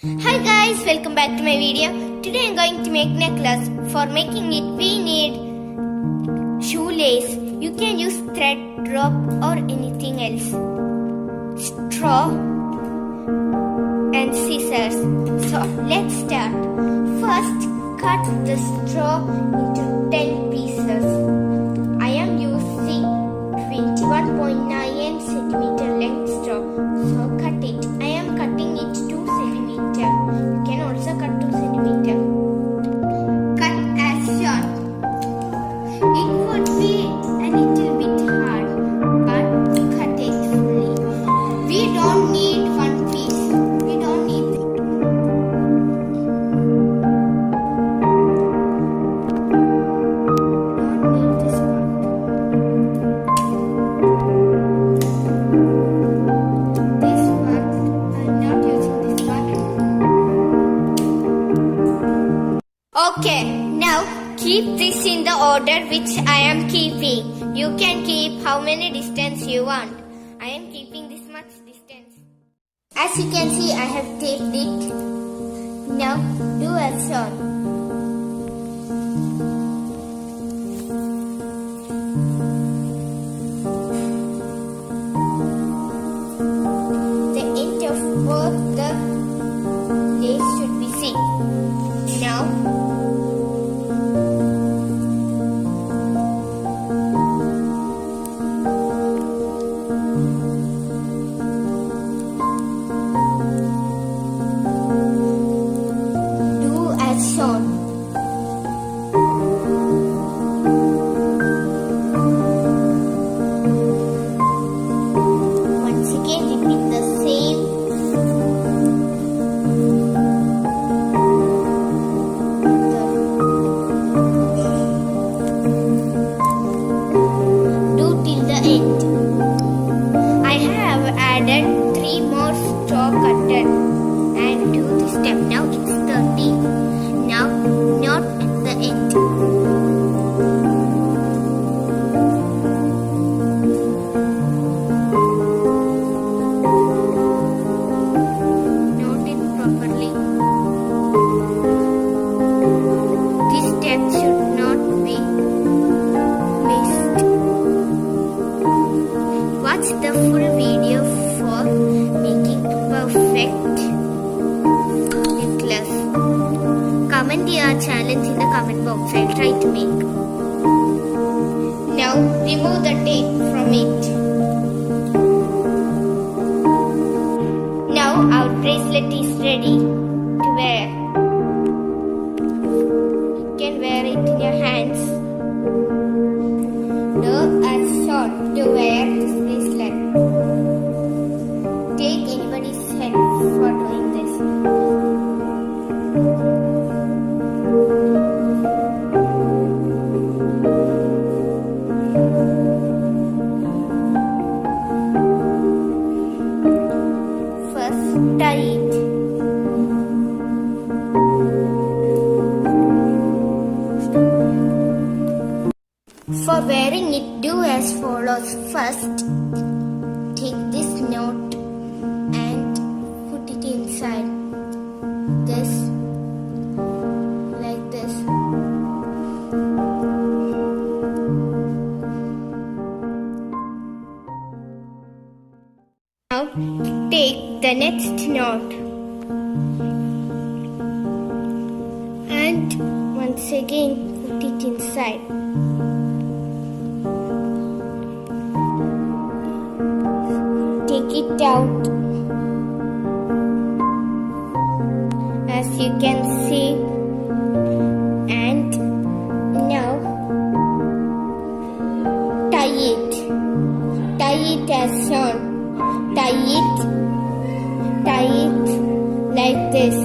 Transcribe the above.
Hi guys, welcome back to my video. Today I'm going to make necklace. For making it we need shoelace. You can use thread, rope or anything else. Straw and scissors. So let's start. First cut the straw into 10 pieces. I am using 21.9 centimeter length straw. So cut it. I am cutting it 2 centimeter. You can also cut 2 centimeter. Cut as shown. It would be a little bit hard, but cut it fully. We don't need one piece. We don't need this part. This one, I'm not using this part. Okay, now keep this in the order which I am keeping. You can keep how many distance you want. I am keeping this much distance. As you can see, I have taped it. Now do as shown. The end of both the lace should be seen. Now shown. Once again repeat the same. Do till the end. I have added 3 more straw cutter and do this step. Now it's 30. Now, not at the end. Note it properly. This step should not be missed. Watch the full video for making a perfect necklace. Comment your challenge in the comment box. I'll try to make. Now remove the tape from it. Now our bracelet is ready to wear. You can wear it in your hands. Do as shown to wear this bracelet. Take anybody's help for doing this. Tie it. For wearing it, do as follows. First, take this knot and put it inside. This, like this. Now, take the next knot and once again put it inside. Take it out. As you can see, and now tie it. Tie it as shown. Tie it like this.